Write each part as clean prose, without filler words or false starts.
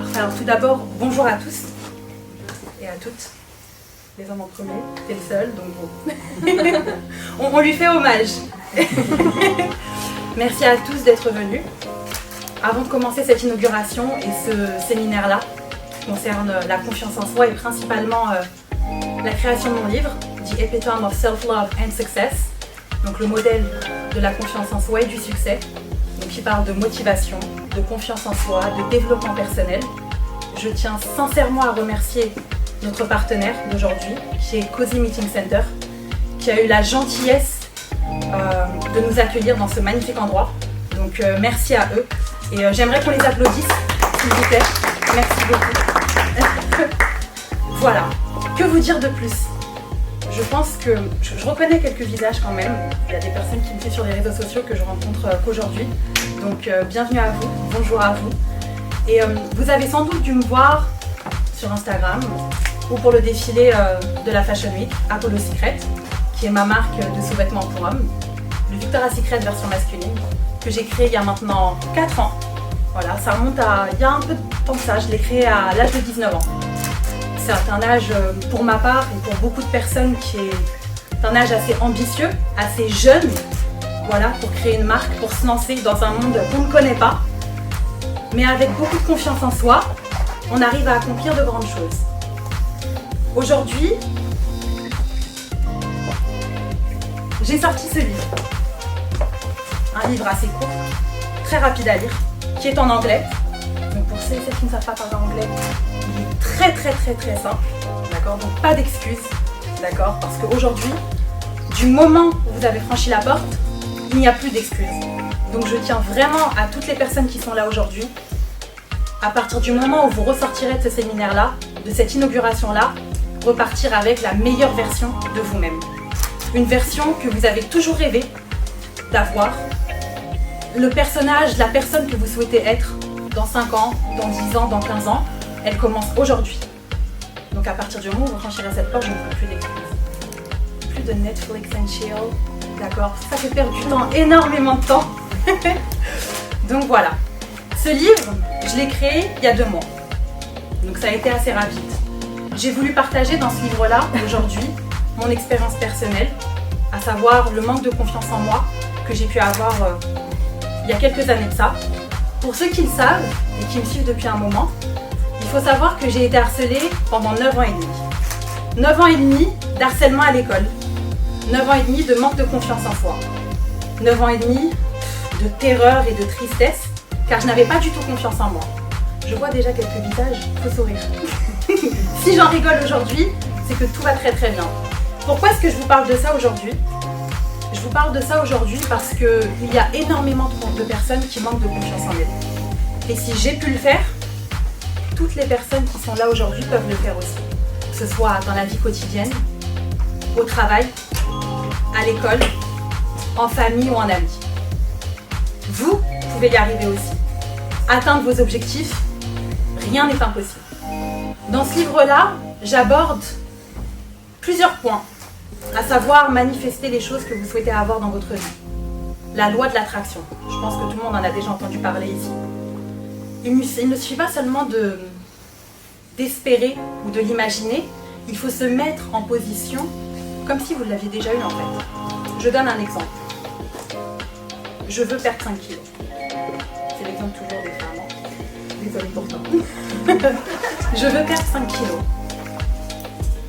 Parfait. Alors tout d'abord, bonjour à tous et à toutes. Les hommes en premier, t'es le seul, donc bon. on lui fait hommage. Merci à tous d'être venus. Avant de commencer cette inauguration et ce séminaire-là, qui concerne la confiance en soi et principalement la création de mon livre, The Epitome of Self-Love and Success, donc le modèle de la confiance en soi et du succès, donc qui parle de motivation, de confiance en soi, de développement personnel. Je tiens sincèrement à remercier notre partenaire d'aujourd'hui, qui est Cozy Meeting Center, qui a eu la gentillesse de nous accueillir dans ce magnifique endroit. Donc merci à eux. Et j'aimerais qu'on les applaudisse, s'il vous plaît. Merci beaucoup. Voilà. Que vous dire de plus? Je pense que je reconnais quelques visages quand même. Il y a des personnes qui me suivent sur les réseaux sociaux que je rencontre qu'aujourd'hui. Donc bienvenue à vous, bonjour à vous. Et vous avez sans doute dû me voir sur Instagram ou pour le défilé de la Fashion Week, Apollo Secret, qui est ma marque de sous-vêtements pour hommes, le Victoria's Secret version masculine, que j'ai créé il y a maintenant 4 ans. Voilà, ça remonte à il y a un peu de temps que ça, je l'ai créé à l'âge de 19 ans. C'est un âge, pour ma part et pour beaucoup de personnes, qui est un âge assez ambitieux, assez jeune, voilà, pour créer une marque, pour se lancer dans un monde qu'on ne connaît pas. Mais avec beaucoup de confiance en soi, on arrive à accomplir de grandes choses. Aujourd'hui, j'ai sorti ce livre. Un livre assez court, très rapide à lire, qui est en anglais. Donc pour celles qui ne savent pas parler anglais, il est très simple. D'accord, donc pas d'excuses. D'accord, parce qu'aujourd'hui, du moment où vous avez franchi la porte, il n'y a plus d'excuses. Donc je tiens vraiment à toutes les personnes qui sont là aujourd'hui, à partir du moment où vous ressortirez de ce séminaire-là, de cette inauguration-là, repartir avec la meilleure version de vous-même. Une version que vous avez toujours rêvé d'avoir. Le personnage, la personne que vous souhaitez être dans 5 ans, dans 10 ans, dans 15 ans, elle commence aujourd'hui. Donc à partir du moment où vous franchirez cette porte, je ne veux plus d'excuses. Plus de Netflix and chill, d'accord? Ça fait perdre du temps, énormément de temps. Donc voilà. Ce livre, je l'ai créé il y a 2 mois. Donc ça a été assez rapide. J'ai voulu partager dans ce livre-là, aujourd'hui, mon expérience personnelle, à savoir le manque de confiance en moi que j'ai pu avoir il y a quelques années de ça. Pour ceux qui le savent et qui me suivent depuis un moment, il faut savoir que j'ai été harcelée pendant 9 ans et demi. 9 ans et demi d'harcèlement à l'école. 9 ans et demi de manque de confiance en soi. 9 ans et demi de terreur et de tristesse, car je n'avais pas du tout confiance en moi. Je vois déjà quelques visages, il faut sourire. Si j'en rigole aujourd'hui, c'est que tout va très bien. Pourquoi est-ce que je vous parle de ça aujourd'hui? Je vous parle de ça aujourd'hui parce qu'il y a énormément de personnes qui manquent de confiance en elles. Et si j'ai pu le faire, toutes les personnes qui sont là aujourd'hui peuvent le faire aussi. Que ce soit dans la vie quotidienne, au travail, à l'école, en famille ou en amis. Vous pouvez y arriver aussi. Atteindre vos objectifs, rien n'est impossible. Dans ce livre-là, j'aborde plusieurs points, à savoir manifester les choses que vous souhaitez avoir dans votre vie. La loi de l'attraction. Je pense que tout le monde en a déjà entendu parler ici. Il ne suffit pas seulement d'espérer ou de l'imaginer, il faut se mettre en position comme si vous l'aviez déjà eu en fait. Je donne un exemple. Je veux perdre 5 kilos. C'est l'exemple toujours des femmes. Désolée pourtant. Je veux perdre 5 kilos.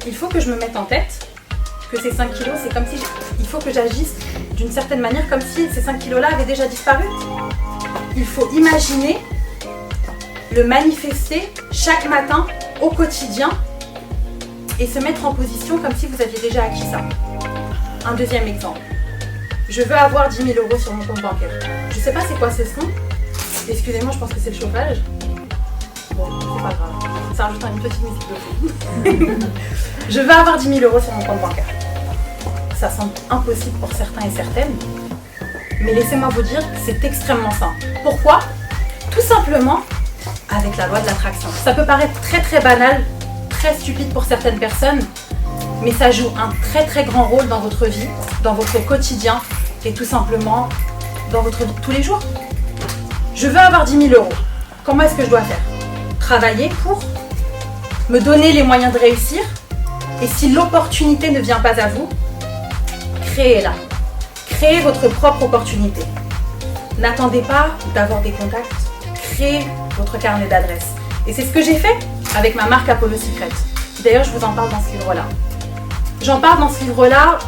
Il faut que je me mette en tête que ces 5 kilos, c'est comme si il faut que j'agisse d'une certaine manière comme si ces 5 kilos-là avaient déjà disparu. Il faut imaginer, le manifester chaque matin, au quotidien, et se mettre en position comme si vous aviez déjà acquis ça. Un deuxième exemple. Je veux avoir 10 000 € sur mon compte bancaire. Je sais pas c'est quoi ce son. Excusez-moi, je pense que c'est le chauffage. Bon, c'est pas grave. Ça rajoute une petite musique de fond. Je veux avoir 10 000 € sur mon compte bancaire. Ça semble impossible pour certains et certaines. Mais laissez-moi vous dire que c'est extrêmement simple. Pourquoi? Tout simplement avec la loi de l'attraction. Ça peut paraître très banal, très stupide pour certaines personnes, mais ça joue un très grand rôle dans votre vie, dans votre quotidien et tout simplement dans votre vie de tous les jours. Je veux avoir 10 000 €. Comment est-ce que je dois faire? travailler pour me donner les moyens de réussir. Et si l'opportunité ne vient pas à vous, créez-la. Créez votre propre opportunité. N'attendez pas d'avoir des contacts. Créez votre carnet d'adresses. Et c'est ce que j'ai fait avec ma marque Apollo Secret. D'ailleurs, je vous en parle dans ce livre-là. J'en parle dans ce livre-là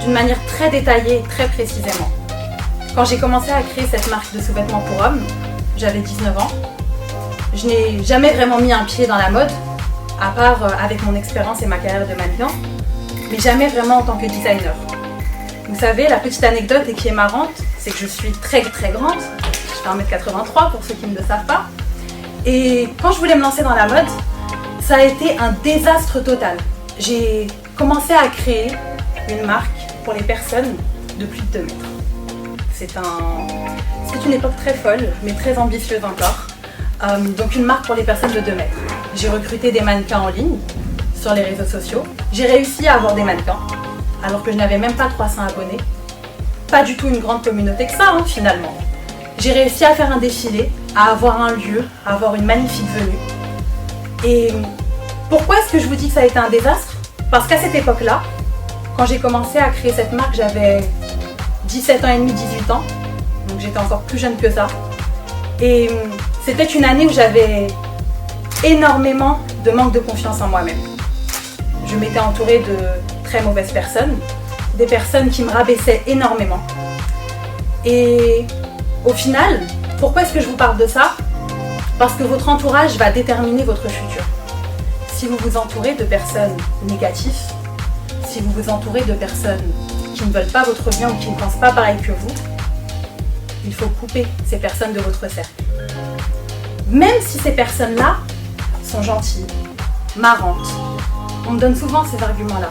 d'une manière très détaillée, très précisément. Quand j'ai commencé à créer cette marque de sous-vêtements pour hommes, j'avais 19 ans. Je n'ai jamais vraiment mis un pied dans la mode, à part avec mon expérience et ma carrière de mannequin, mais jamais vraiment en tant que designer. Vous savez, la petite anecdote et qui est marrante, c'est que je suis très très grande. Je fais 1m83 pour ceux qui ne le savent pas. Et quand je voulais me lancer dans la mode, ça a été un désastre total. J'ai commencé à créer une marque pour les personnes de plus de 2 mètres. C'est une époque très folle, mais très ambitieuse encore. Donc une marque pour les personnes de 2 mètres. J'ai recruté des mannequins en ligne, sur les réseaux sociaux. J'ai réussi à avoir des mannequins, alors que je n'avais même pas 300 abonnés. Pas du tout une grande communauté que ça, finalement. J'ai réussi à faire un défilé, à avoir un lieu, à avoir une magnifique venue. Et pourquoi est-ce que je vous dis que ça a été un désastre? Parce qu'à cette époque-là, quand j'ai commencé à créer cette marque, j'avais 17 ans et demi, 18 ans. Donc j'étais encore plus jeune que ça. Et c'était une année où j'avais énormément de manque de confiance en moi-même. Je m'étais entourée de très mauvaises personnes, des personnes qui me rabaissaient énormément. Et au final, pourquoi est-ce que je vous parle de ça? Parce que votre entourage va déterminer votre futur. Si vous vous entourez de personnes négatives, si vous vous entourez de personnes qui ne veulent pas votre bien ou qui ne pensent pas pareil que vous, il faut couper ces personnes de votre cercle. Même si ces personnes-là sont gentilles, marrantes. On me donne souvent ces arguments-là.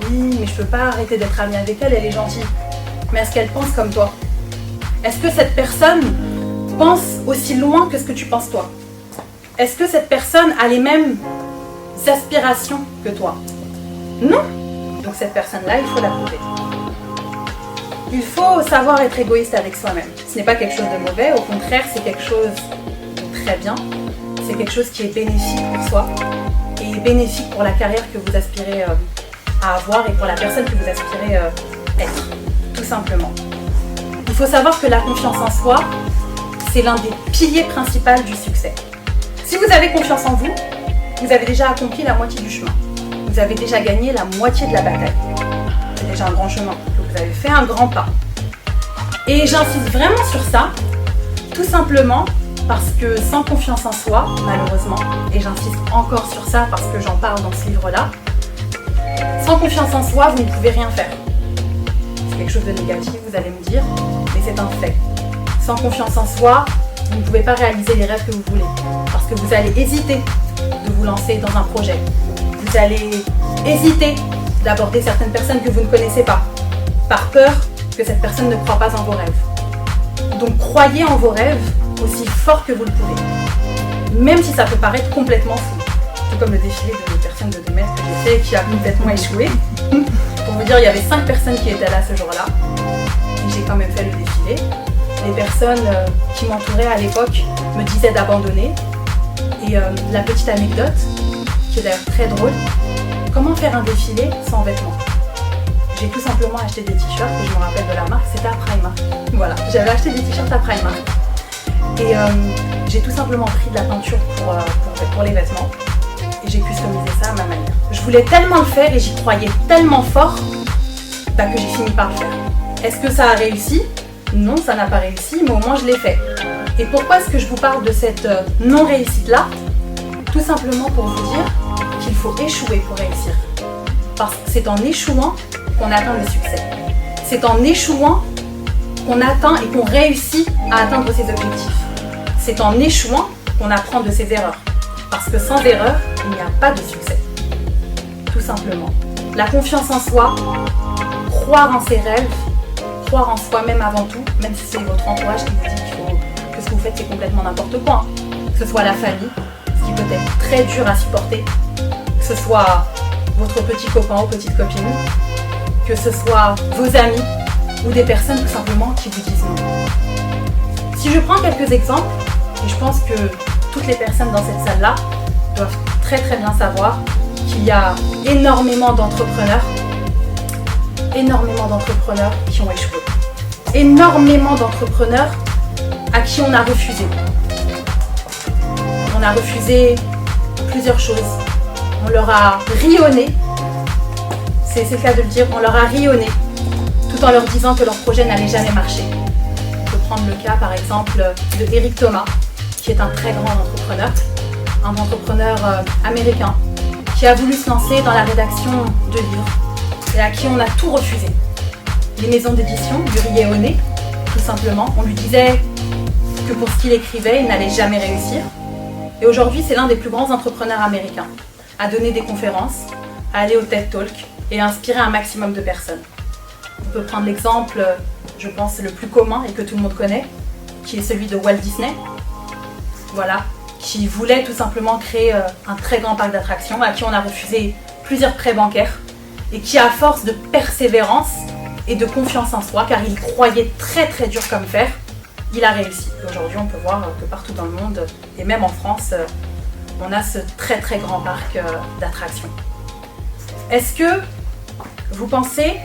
Oui, mais je peux pas arrêter d'être amie avec elle, elle est gentille. Mais est-ce qu'elle pense comme toi? Est-ce que cette personne pense aussi loin que ce que tu penses toi? Est-ce que cette personne a les mêmes aspirations que toi? Non. Donc cette personne-là, il faut la couper. Il faut savoir être égoïste avec soi-même. Ce n'est pas quelque chose de mauvais, au contraire, c'est quelque chose de très bien. C'est quelque chose qui est bénéfique pour soi et bénéfique pour la carrière que vous aspirez à avoir et pour la personne que vous aspirez être, tout simplement. Il faut savoir que la confiance en soi, c'est l'un des piliers principaux du succès. Si vous avez confiance en vous, vous avez déjà accompli la moitié du chemin. Vous avez déjà gagné la moitié de la bataille. C'est déjà un grand chemin. Vous avez fait un grand pas. Et j'insiste vraiment sur ça, tout simplement parce que sans confiance en soi, malheureusement, et j'insiste encore sur ça parce que j'en parle dans ce livre-là, sans confiance en soi, vous ne pouvez rien faire. C'est quelque chose de négatif, vous allez me dire, mais c'est un fait. Sans confiance en soi, vous ne pouvez pas réaliser les rêves que vous voulez, parce que vous allez hésiter de vous lancer dans un projet. Vous allez hésiter d'aborder certaines personnes que vous ne connaissez pas, par peur que cette personne ne croit pas en vos rêves. Donc croyez en vos rêves aussi fort que vous le pouvez, même si ça peut paraître complètement fou. Tout comme le défilé de personnes de 2 mètres que j'ai fait et qui a complètement échoué. Pour vous dire, il y avait 5 personnes qui étaient là ce jour-là, et j'ai quand même fait le défilé. Les personnes qui m'entouraient à l'époque me disaient d'abandonner. Et la petite anecdote, qui est d'ailleurs très drôle, comment faire un défilé sans vêtements? J'ai tout simplement acheté des t-shirts, et je me rappelle de la marque, c'était à Primark. Voilà, j'avais acheté des t-shirts à Primark. Et j'ai tout simplement pris de la peinture pour les vêtements, et j'ai customisé ça à ma manière. Je voulais tellement le faire et j'y croyais tellement fort que j'ai fini par le faire. Est-ce que ça a réussi? Non, ça n'a pas réussi, mais au moins je l'ai fait. Et pourquoi est-ce que je vous parle de cette non-réussite-là? Tout simplement pour vous dire qu'il faut échouer pour réussir. Parce que c'est en échouant qu'on atteint le succès. C'est en échouant qu'on atteint et qu'on réussit à atteindre ses objectifs. C'est en échouant qu'on apprend de ses erreurs. Parce que sans erreur, il n'y a pas de succès. Tout simplement. La confiance en soi, croire en ses rêves, croire en soi-même avant tout, même si c'est votre entourage qui vous dit que ce que vous faites c'est complètement n'importe quoi. Que ce soit la famille, ce qui peut être très dur à supporter, que ce soit votre petit copain ou petite copine, que ce soit vos amis ou des personnes tout simplement qui vous disent non. Si je prends quelques exemples, Et je pense que toutes les personnes dans cette salle-là doivent très très bien savoir qu'il y a énormément d'entrepreneurs qui ont échoué. Énormément d'entrepreneurs à qui on a refusé. On a refusé plusieurs choses. On leur a rionné, c'est le cas de le dire, on leur a rionné, tout en leur disant que leur projet n'allait jamais marcher. On peut prendre le cas par exemple de Eric Thomas, qui est un très grand entrepreneur, un entrepreneur américain, qui a voulu se lancer dans la rédaction de livres et à qui on a tout refusé. Les maisons d'édition lui riaient au nez, tout simplement. On lui disait que pour ce qu'il écrivait, il n'allait jamais réussir. Et aujourd'hui, c'est l'un des plus grands entrepreneurs américains, à donner des conférences, à aller au TED Talk et à inspirer un maximum de personnes. On peut prendre l'exemple, je pense, le plus commun et que tout le monde connaît, qui est celui de Walt Disney. Voilà, qui voulait tout simplement créer un très grand parc d'attractions, à qui on a refusé plusieurs prêts bancaires et qui, à force de persévérance et de confiance en soi, car il croyait très très dur comme fer, il a réussi. Aujourd'hui, on peut voir que partout dans le monde, et même en France, on a ce très très grand parc d'attractions. Est-ce que vous pensez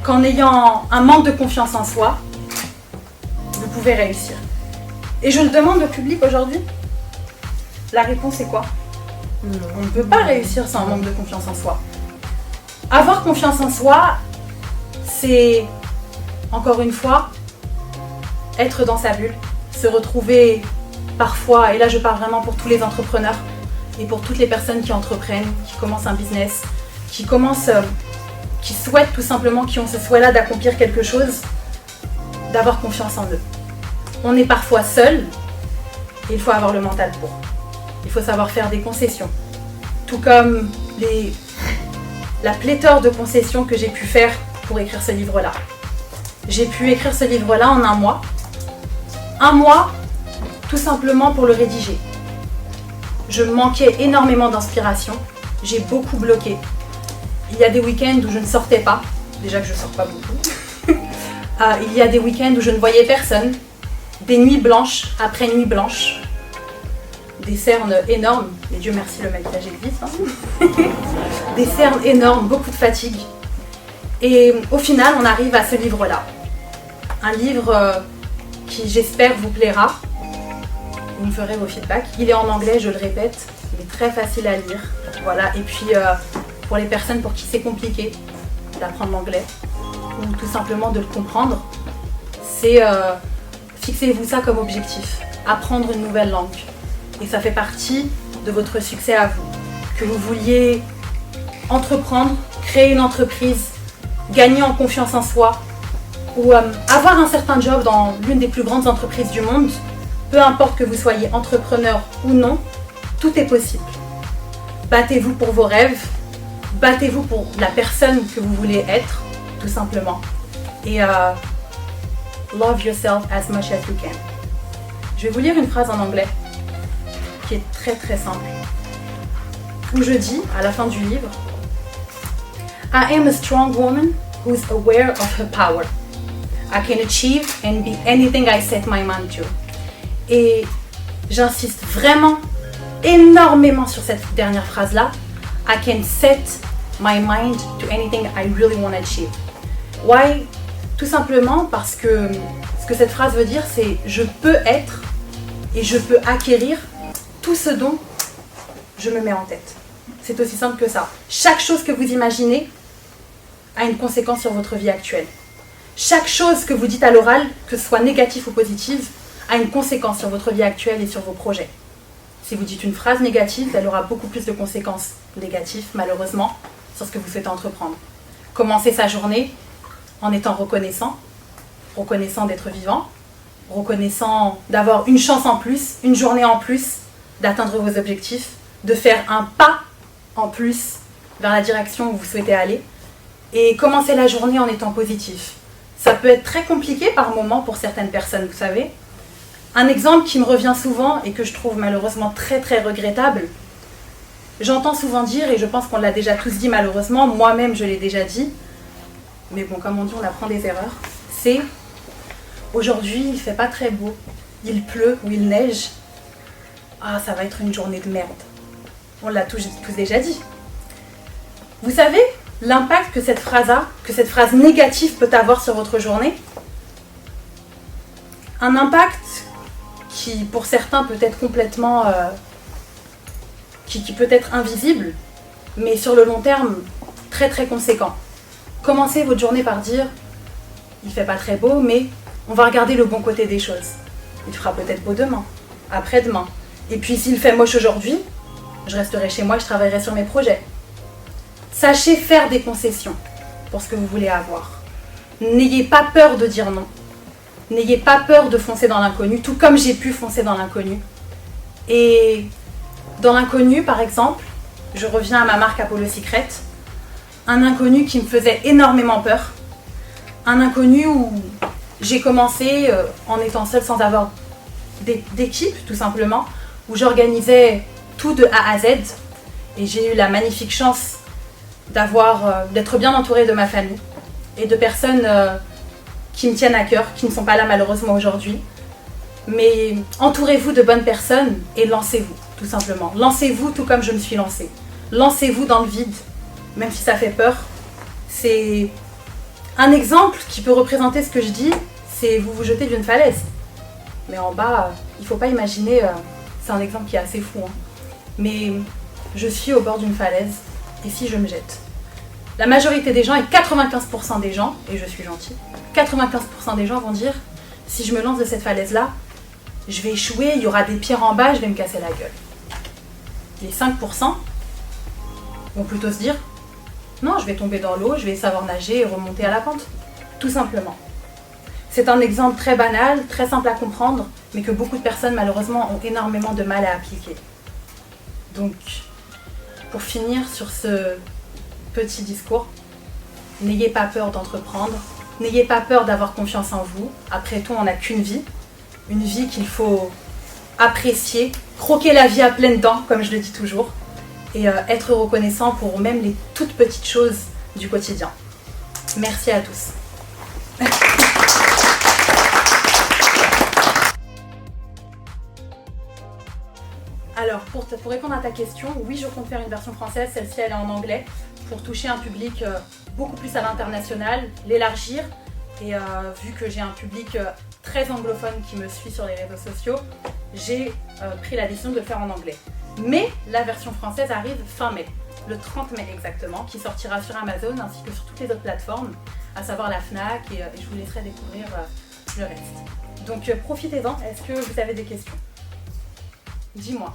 qu'en ayant un manque de confiance en soi, vous pouvez réussir? Et je le demande au public aujourd'hui. La réponse est quoi? On ne peut pas réussir sans un manque de confiance en soi. Avoir confiance en soi, c'est, encore une fois, être dans sa bulle, se retrouver parfois, et là je parle vraiment pour tous les entrepreneurs et pour toutes les personnes qui entreprennent, qui commencent un business, qui souhaitent tout simplement, qui ont ce souhait-là d'accomplir quelque chose, d'avoir confiance en eux. On est parfois seul et il faut avoir le mental pour. Il faut savoir faire des concessions. Tout comme la pléthore de concessions que j'ai pu faire pour écrire ce livre-là. J'ai pu écrire ce livre-là en 1 mois. 1 mois, tout simplement pour le rédiger. Je manquais énormément d'inspiration. J'ai beaucoup bloqué. Il y a des week-ends où je ne sortais pas. Déjà que je ne sors pas beaucoup. Il y a des week-ends où je ne voyais personne. Des nuits blanches après nuits blanches. Des cernes énormes. Mais Dieu merci, le maquillage existe. Hein. Des cernes énormes, beaucoup de fatigue. Et au final, on arrive à ce livre-là. Un livre qui, j'espère, vous plaira. Vous me ferez vos feedbacks. Il est en anglais, je le répète. Il est très facile à lire. Voilà. Et puis, pour les personnes pour qui c'est compliqué d'apprendre l'anglais, ou tout simplement de le comprendre, c'est fixez-vous ça comme objectif. Apprendre une nouvelle langue. Et ça fait partie de votre succès à vous. Que vous vouliez entreprendre, créer une entreprise, gagner en confiance en soi, ou avoir un certain job dans l'une des plus grandes entreprises du monde, peu importe que vous soyez entrepreneur ou non, tout est possible. Battez-vous pour vos rêves, battez-vous pour la personne que vous voulez être, tout simplement. Et love yourself as much as you can. Je vais vous lire une phrase en anglais qui est très très simple, où je dis, à la fin du livre, I am a strong woman who is aware of her power. I can achieve and be anything I set my mind to. Et j'insiste vraiment énormément sur cette dernière phrase-là. I can set my mind to anything I really want to achieve. Why? Tout simplement parce que ce que cette phrase veut dire, c'est je peux être et je peux acquérir tout ce dont je me mets en tête. C'est aussi simple que ça. Chaque chose que vous imaginez a une conséquence sur votre vie actuelle. Chaque chose que vous dites à l'oral, que ce soit négatif ou positive, a une conséquence sur votre vie actuelle et sur vos projets. Si vous dites une phrase négative, elle aura beaucoup plus de conséquences négatives, malheureusement, sur ce que vous souhaitez entreprendre. Commencez sa journée en étant reconnaissant d'être vivant, reconnaissant d'avoir une chance en plus, une journée en plus, d'atteindre vos objectifs, de faire un pas en plus vers la direction où vous souhaitez aller, et commencer la journée en étant positif. Ça peut être très compliqué par moments pour certaines personnes, vous savez. Un exemple qui me revient souvent et que je trouve malheureusement très très regrettable, j'entends souvent dire, et je pense qu'on l'a déjà tous dit malheureusement, moi-même je l'ai déjà dit, mais bon, comme on dit, on apprend des erreurs, c'est « aujourd'hui il ne fait pas très beau, il pleut ou il neige, ah, ça va être une journée de merde. On l'a tous déjà dit. Vous savez l'impact que cette phrase négative peut avoir sur votre journée? Un impact qui, pour certains, peut être complètement... qui peut être invisible, mais sur le long terme, très très conséquent. Commencez votre journée par dire « Il fait pas très beau, mais on va regarder le bon côté des choses. Il fera peut-être beau demain, après-demain. Et puis s'il fait moche aujourd'hui, je resterai chez moi et je travaillerai sur mes projets. » Sachez faire des concessions pour ce que vous voulez avoir. N'ayez pas peur de dire non. N'ayez pas peur de foncer dans l'inconnu, tout comme j'ai pu foncer dans l'inconnu. Et dans l'inconnu, par exemple, je reviens à ma marque Apollo Secret, un inconnu qui me faisait énormément peur, un inconnu où j'ai commencé en étant seule sans avoir d'équipe, tout simplement, où j'organisais tout de A à Z, et j'ai eu la magnifique chance d'être bien entourée de ma famille et de personnes qui me tiennent à cœur, qui ne sont pas là malheureusement aujourd'hui. Mais entourez-vous de bonnes personnes et lancez-vous, tout simplement. Lancez-vous tout comme je me suis lancée. Lancez-vous dans le vide, même si ça fait peur. C'est un exemple qui peut représenter ce que je dis, c'est vous vous jetez d'une falaise. Mais en bas, il ne faut pas imaginer, c'est un exemple qui est assez fou, hein. Mais je suis au bord d'une falaise, et si je me jette? La majorité des gens, et 95% des gens, et je suis gentille, 95% des gens vont dire, si je me lance de cette falaise-là, je vais échouer, il y aura des pierres en bas, je vais me casser la gueule. Les 5% vont plutôt se dire, non, je vais tomber dans l'eau, je vais savoir nager et remonter à la pente. Tout simplement. C'est un exemple très banal, très simple à comprendre, mais que beaucoup de personnes malheureusement ont énormément de mal à appliquer. Donc, pour finir sur ce petit discours, n'ayez pas peur d'entreprendre, n'ayez pas peur d'avoir confiance en vous. Après tout, on n'a qu'une vie, une vie qu'il faut apprécier, croquer la vie à pleines dents, comme je le dis toujours, et être reconnaissant pour même les toutes petites choses du quotidien. Merci à tous. Alors, pour répondre à ta question, oui, je compte faire une version française, celle-ci elle est en anglais, pour toucher un public beaucoup plus à l'international, l'élargir, et vu que j'ai un public très anglophone qui me suit sur les réseaux sociaux, j'ai pris la décision de le faire en anglais. Mais la version française arrive fin mai, le 30 mai exactement, qui sortira sur Amazon ainsi que sur toutes les autres plateformes, à savoir la FNAC, et je vous laisserai découvrir le reste. Donc profitez-en, est-ce que vous avez des questions? Dis-moi.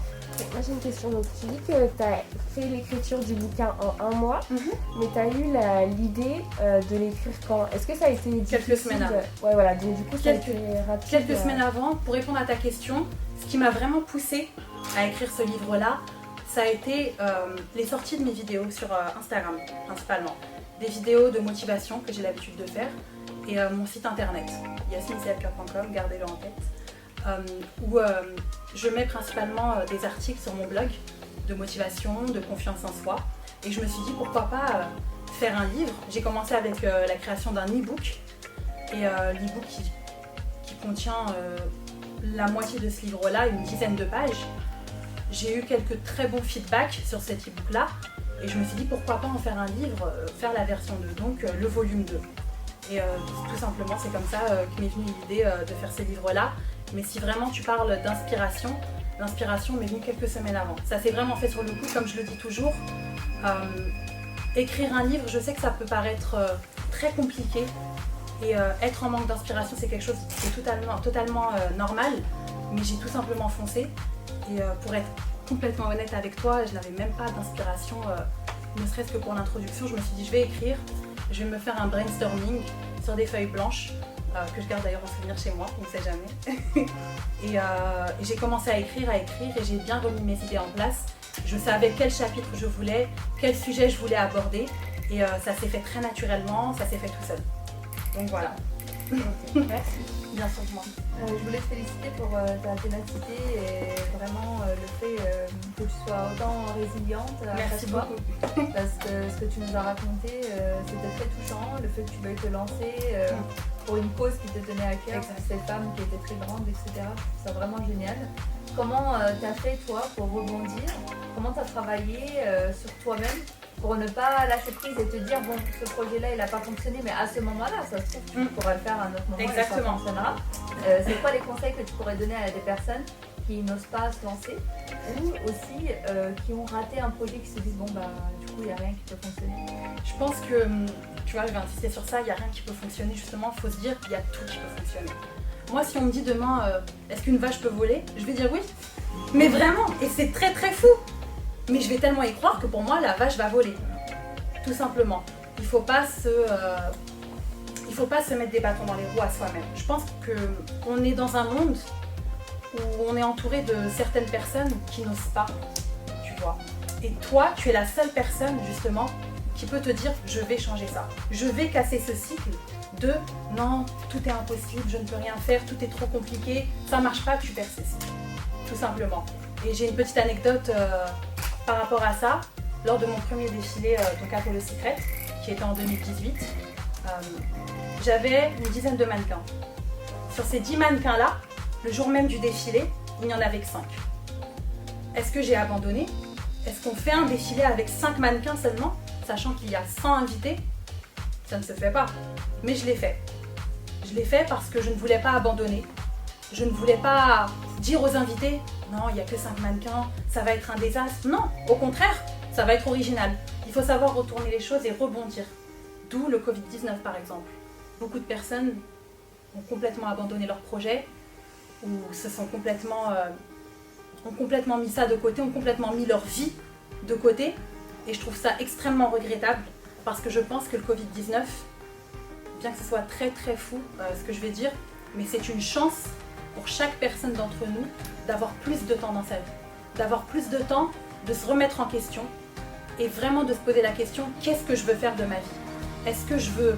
Moi j'ai une question. Donc tu dis que tu as fait l'écriture du bouquin en 1 mois, mais tu as eu l'idée de l'écrire quand? Est-ce que ça a été difficile? Quelques semaines avant. Ouais, voilà, donc du coup ça a été rapide. Quelques semaines avant, pour répondre à ta question, ce qui m'a vraiment poussée à écrire ce livre-là, ça a été les sorties de mes vidéos sur Instagram, principalement. Des vidéos de motivation que j'ai l'habitude de faire, et mon site internet, yasmineselfcare.com, gardez-le en tête, où je mets principalement des articles sur mon blog de motivation, de confiance en soi. Et je me suis dit pourquoi pas faire un livre. J'ai commencé avec la création d'un e-book. Et l'e-book qui contient la moitié de ce livre-là, une dizaine de pages. J'ai eu quelques très bons feedbacks sur cet e-book-là. Et je me suis dit pourquoi pas en faire un livre, faire la version 2, donc le volume 2. Et tout simplement c'est comme ça que m'est venue l'idée de faire ce livre-là. Mais si vraiment tu parles d'inspiration, l'inspiration m'est venue quelques semaines avant. Ça s'est vraiment fait sur le coup, comme je le dis toujours. Écrire un livre, je sais que ça peut paraître très compliqué. Et être en manque d'inspiration, c'est quelque chose qui est totalement normal. Mais j'ai tout simplement foncé. Et pour être complètement honnête avec toi, je n'avais même pas d'inspiration, ne serait-ce que pour l'introduction. Je me suis dit, je vais écrire, je vais me faire un brainstorming sur des feuilles blanches. Que je garde d'ailleurs en souvenir chez moi, on ne sait jamais. et j'ai commencé à écrire et j'ai bien remis mes idées en place. Je savais quel chapitre je voulais, quel sujet je voulais aborder, et ça s'est fait très naturellement, ça s'est fait tout seul. Donc voilà. Merci. Bien sûr, moi. Je voulais te féliciter pour ta ténacité et vraiment le fait que tu sois autant résiliente à Merci chaque fois. beaucoup. Parce que ce que tu nous as raconté, c'était très touchant. Le fait que tu veuilles te lancer, pour une cause qui te tenait à cœur, Exact. cette femme qui était très grande, etc. C'est vraiment génial. Comment t'as fait toi pour rebondir? Comment t'as travaillé sur toi-même pour ne pas lâcher prise et te dire bon, ce projet-là il n'a pas fonctionné, mais à ce moment-là, ça se trouve tu pourrais le faire à un autre moment et Exactement. ça fonctionnera. C'est quoi les conseils que tu pourrais donner à des personnes qui n'osent pas se lancer ou aussi qui ont raté un projet, qui se disent bon bah du coup il n'y a rien qui peut fonctionner? Je pense que, tu vois, je vais insister sur ça, il n'y a rien qui peut fonctionner justement, il faut se dire qu'il y a tout qui peut fonctionner. Moi, si on me dit demain, est-ce qu'une vache peut voler? Je vais dire oui. Mais vraiment, et c'est très très fou. Mais je vais tellement y croire que pour moi, la vache va voler. Tout simplement. Il ne faut pas se mettre des bâtons dans les roues à soi-même. Je pense qu'on est dans un monde où on est entouré de certaines personnes qui n'osent pas, tu vois. Et toi, tu es la seule personne, justement, qui peut te dire je vais changer ça. Je vais casser ce cycle de non, tout est impossible, je ne peux rien faire, tout est trop compliqué, ça marche pas, tu persistes. Tout simplement. Et j'ai une petite anecdote par rapport à ça. Lors de mon premier défilé, donc Apollo Secret, qui était en 2018, j'avais une dizaine de mannequins. Sur ces 10 mannequins-là, le jour même du défilé, il n'y en avait que 5. Est-ce que j'ai abandonné? Est-ce qu'on fait un défilé avec 5 mannequins seulement, sachant qu'il y a 100 invités? Ça ne se fait pas. Mais je l'ai fait. Je l'ai fait parce que je ne voulais pas abandonner. Je ne voulais pas dire aux invités non, il n'y a que 5 mannequins, ça va être un désastre. Non, au contraire, ça va être original. Il faut savoir retourner les choses et rebondir. D'où le Covid-19 par exemple. Beaucoup de personnes ont complètement abandonné leur projet ou ont complètement mis ça de côté, ont complètement mis leur vie de côté. Et je trouve ça extrêmement regrettable parce que je pense que le Covid-19, bien que ce soit très très fou ce que je vais dire, mais c'est une chance pour chaque personne d'entre nous d'avoir plus de temps dans sa vie, d'avoir plus de temps de se remettre en question et vraiment de se poser la question qu'est-ce que je veux faire de ma vie? Est-ce que je veux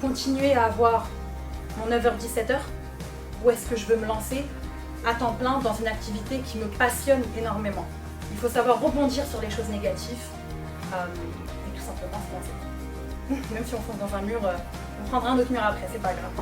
continuer à avoir mon 9h-17h ou est-ce que je veux me lancer à temps plein dans une activité qui me passionne énormément? Il faut savoir rebondir sur les choses négatives et tout simplement se lancer. Même si on fonce dans un mur, on prendra un autre mur après, c'est pas grave.